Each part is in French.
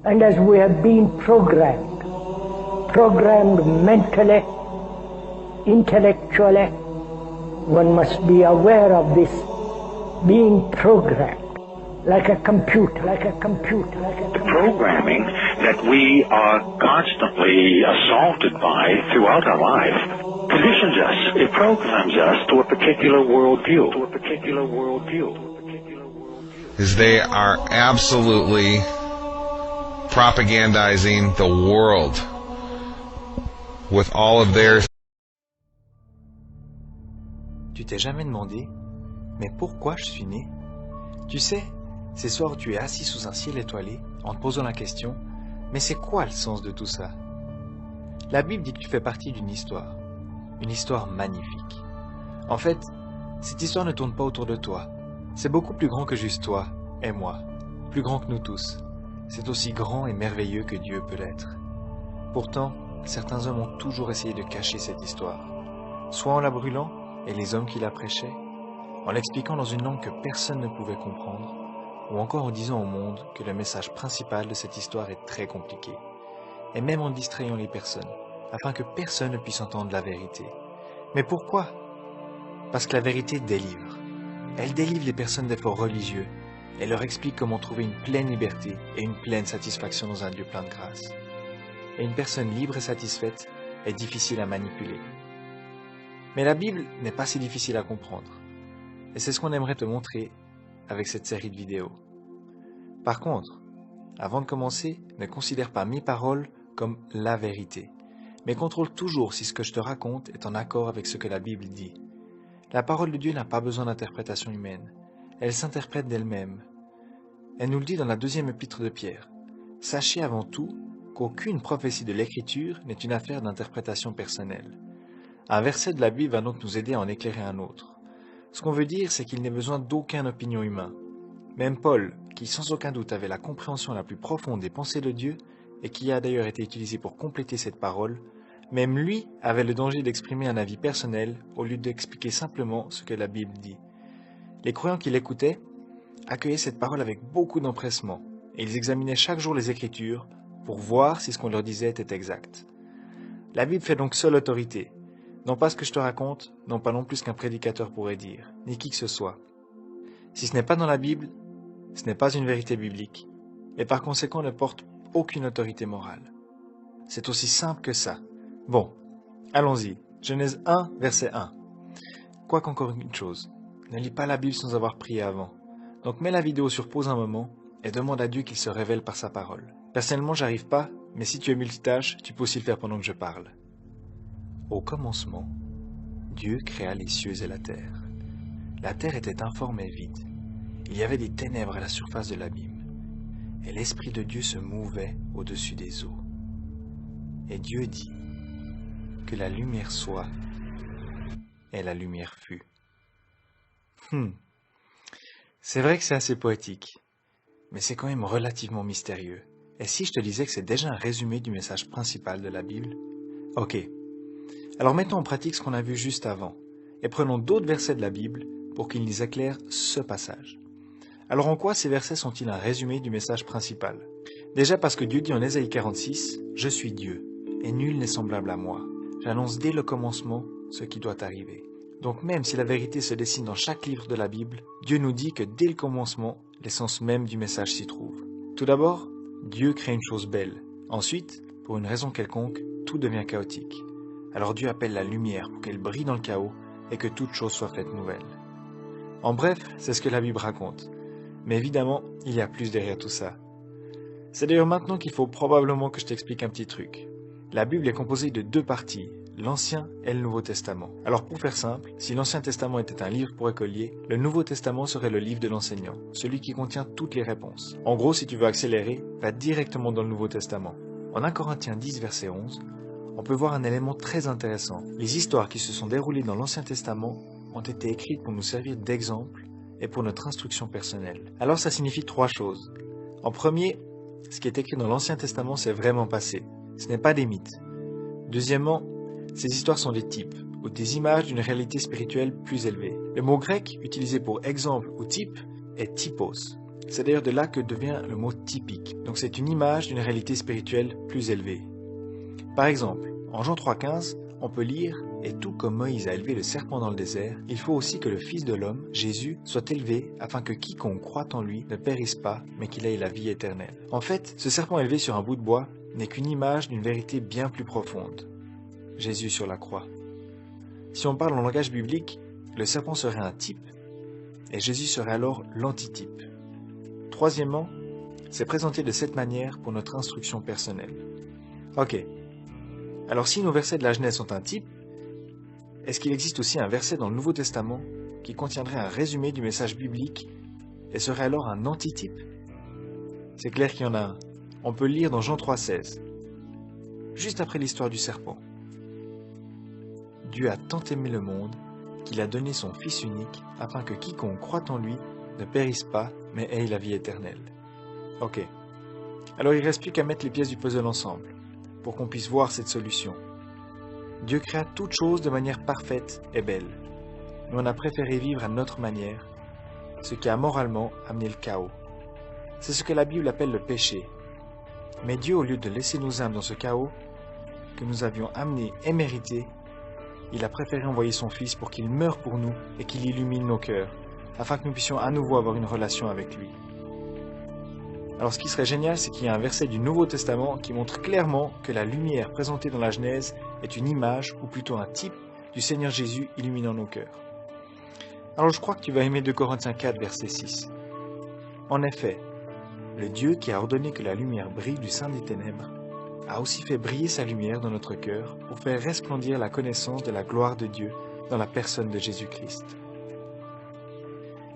And as we have been programmed mentally, intellectually, one must be aware of this being programmed. Like a computer. The programming that we are constantly assaulted by throughout our life conditions us. It programs us to a particular worldview. Is they are absolutely propagandizing the world with all of their... Tu t'es jamais demandé, mais pourquoi je suis né? Tu sais, ces soirs où tu es assis sous un ciel étoilé, en te posant la question, mais c'est quoi le sens de tout ça? La Bible dit que tu fais partie d'une histoire magnifique. En fait, cette histoire ne tourne pas autour de toi. C'est beaucoup plus grand que juste toi et moi, plus grand que nous tous. C'est aussi grand et merveilleux que Dieu peut l'être. Pourtant, certains hommes ont toujours essayé de cacher cette histoire, soit en la brûlant, et les hommes qui la prêchaient, en l'expliquant dans une langue que personne ne pouvait comprendre, ou encore en disant au monde que le message principal de cette histoire est très compliqué, et même en distrayant les personnes, afin que personne ne puisse entendre la vérité. Mais pourquoi? Parce que la vérité délivre. Elle délivre les personnes d'efforts religieux, et leur explique comment trouver une pleine liberté et une pleine satisfaction dans un Dieu plein de grâce. Et une personne libre et satisfaite est difficile à manipuler. Mais la Bible n'est pas si difficile à comprendre, et c'est ce qu'on aimerait te montrer avec cette série de vidéos. Par contre, avant de commencer, ne considère pas mes paroles comme la vérité, mais contrôle toujours si ce que je te raconte est en accord avec ce que la Bible dit. La parole de Dieu n'a pas besoin d'interprétation humaine, elle s'interprète d'elle-même. Elle nous le dit dans la 2e épître de Pierre. Sachez avant tout qu'aucune prophétie de l'Écriture n'est une affaire d'interprétation personnelle. Un verset de la Bible va donc nous aider à en éclairer un autre. Ce qu'on veut dire, c'est qu'il n'est besoin d'aucune opinion humaine. Même Paul, qui sans aucun doute avait la compréhension la plus profonde des pensées de Dieu, et qui a d'ailleurs été utilisé pour compléter cette parole, même lui avait le danger d'exprimer un avis personnel au lieu d'expliquer simplement ce que la Bible dit. Les croyants qui l'écoutaient accueillaient cette parole avec beaucoup d'empressement, et ils examinaient chaque jour les Écritures pour voir si ce qu'on leur disait était exact. La Bible fait donc seule autorité, non pas ce que je te raconte, non pas non plus ce qu'un prédicateur pourrait dire, ni qui que ce soit. Si ce n'est pas dans la Bible, ce n'est pas une vérité biblique, et par conséquent ne porte aucune autorité morale. C'est aussi simple que ça. Bon, allons-y. Genèse 1, verset 1. Quoique encore une chose, ne lis pas la Bible sans avoir prié avant. Donc mets la vidéo sur pause un moment et demande à Dieu qu'il se révèle par sa parole. Personnellement, j'arrive pas, mais si tu es multitâche, tu peux aussi le faire pendant que je parle. Au commencement, Dieu créa les cieux et la terre. La terre était informe et vide. Il y avait des ténèbres à la surface de l'abîme, et l'Esprit de Dieu se mouvait au-dessus des eaux. Et Dieu dit que la lumière soit, et la lumière fut. C'est vrai que c'est assez poétique, mais c'est quand même relativement mystérieux. Et si je te disais que c'est déjà un résumé du message principal de la Bible? Ok. Alors mettons en pratique ce qu'on a vu juste avant, et prenons d'autres versets de la Bible pour qu'ils nous éclairent ce passage. Alors en quoi ces versets sont-ils un résumé du message principal? Déjà parce que Dieu dit en Ésaïe 46, « Je suis Dieu, et nul n'est semblable à moi. J'annonce dès le commencement ce qui doit arriver. » Donc même si la vérité se dessine dans chaque livre de la Bible, Dieu nous dit que dès le commencement, l'essence même du message s'y trouve. Tout d'abord, Dieu crée une chose belle. Ensuite, pour une raison quelconque, tout devient chaotique. Alors Dieu appelle la lumière pour qu'elle brille dans le chaos et que toute chose soit faite nouvelle. En bref, c'est ce que la Bible raconte. Mais évidemment, il y a plus derrière tout ça. C'est d'ailleurs maintenant qu'il faut probablement que je t'explique un petit truc. La Bible est composée de 2 parties, l'Ancien et le Nouveau Testament. Alors pour faire simple, si l'Ancien Testament était un livre pour écolier, le Nouveau Testament serait le livre de l'enseignant, celui qui contient toutes les réponses. En gros, si tu veux accélérer, va directement dans le Nouveau Testament. En 1 Corinthiens 10, verset 11, on peut voir un élément très intéressant. Les histoires qui se sont déroulées dans l'Ancien Testament ont été écrites pour nous servir d'exemple et pour notre instruction personnelle. Alors ça signifie 3 choses. En premier, ce qui est écrit dans l'Ancien Testament s'est vraiment passé. Ce n'est pas des mythes. Deuxièmement, ces histoires sont des types, ou des images d'une réalité spirituelle plus élevée. Le mot grec utilisé pour exemple ou type est typos. C'est d'ailleurs de là que devient le mot typique. Donc c'est une image d'une réalité spirituelle plus élevée. Par exemple, en Jean 3,15, on peut lire « Et tout comme Moïse a élevé le serpent dans le désert, il faut aussi que le Fils de l'homme, Jésus, soit élevé afin que quiconque croit en lui ne périsse pas, mais qu'il ait la vie éternelle. » En fait, ce serpent élevé sur un bout de bois n'est qu'une image d'une vérité bien plus profonde. Jésus sur la croix. Si on parle en langage biblique, le serpent serait un type, et Jésus serait alors l'antitype. Troisièmement, c'est présenté de cette manière pour notre instruction personnelle. Ok. Alors si nos versets de la Genèse sont un type, est-ce qu'il existe aussi un verset dans le Nouveau Testament qui contiendrait un résumé du message biblique et serait alors un antitype? C'est clair qu'il y en a un. On peut le lire dans Jean 3,16, juste après l'histoire du serpent. Dieu a tant aimé le monde qu'il a donné son Fils unique afin que quiconque croit en lui ne périsse pas, mais ait la vie éternelle. Ok. Alors il ne reste plus qu'à mettre les pièces du puzzle ensemble, pour qu'on puisse voir cette solution. Dieu créa toutes choses de manière parfaite et belle, mais on a préféré vivre à notre manière, ce qui a moralement amené le chaos. C'est ce que la Bible appelle le péché. Mais Dieu, au lieu de laisser nos âmes dans ce chaos, que nous avions amené et mérité, il a préféré envoyer son Fils pour qu'il meure pour nous et qu'il illumine nos cœurs, afin que nous puissions à nouveau avoir une relation avec lui. Alors ce qui serait génial, c'est qu'il y a un verset du Nouveau Testament qui montre clairement que la lumière présentée dans la Genèse est une image, ou plutôt un type, du Seigneur Jésus illuminant nos cœurs. Alors je crois que tu vas aimer 2 Corinthiens 4, verset 6. En effet, le Dieu qui a ordonné que la lumière brille du sein des ténèbres a aussi fait briller sa lumière dans notre cœur pour faire resplendir la connaissance de la gloire de Dieu dans la personne de Jésus-Christ.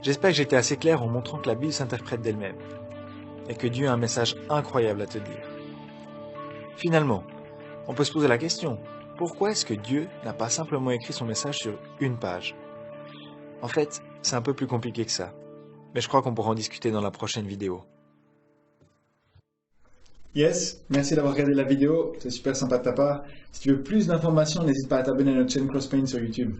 J'espère que j'étais assez clair en montrant que la Bible s'interprète d'elle-même et que Dieu a un message incroyable à te dire. Finalement, on peut se poser la question, pourquoi est-ce que Dieu n'a pas simplement écrit son message sur une page? En fait, c'est un peu plus compliqué que ça, mais je crois qu'on pourra en discuter dans la prochaine vidéo. Yes, merci d'avoir regardé la vidéo, c'est super sympa de ta part. Si tu veux plus d'informations, n'hésite pas à t'abonner à notre chaîne CrossPaint sur YouTube.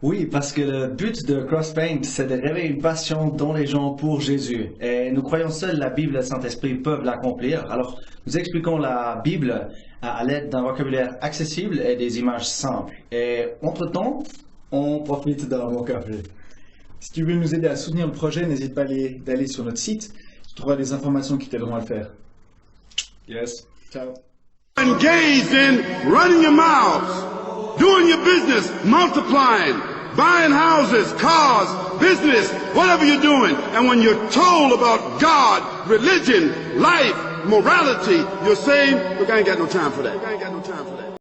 Oui, parce que le but de CrossPaint, c'est de réveiller une passion dans les gens pour Jésus. Et nous croyons seuls la Bible et le Saint-Esprit peuvent l'accomplir. Alors, nous expliquons la Bible à l'aide d'un vocabulaire accessible et des images simples. Et entre-temps, On profite d'un bon café. Si tu veux nous aider à soutenir le projet, n'hésite pas d'aller sur notre site, tu trouveras des informations qui t'aideront à le faire. Yes, ciao. Engaged in running your mouths, doing your business, multiplying, buying houses, cars, business, whatever you're doing. And when you're told about God, religion, life, morality, you're saying, look, I ain't got no time for that.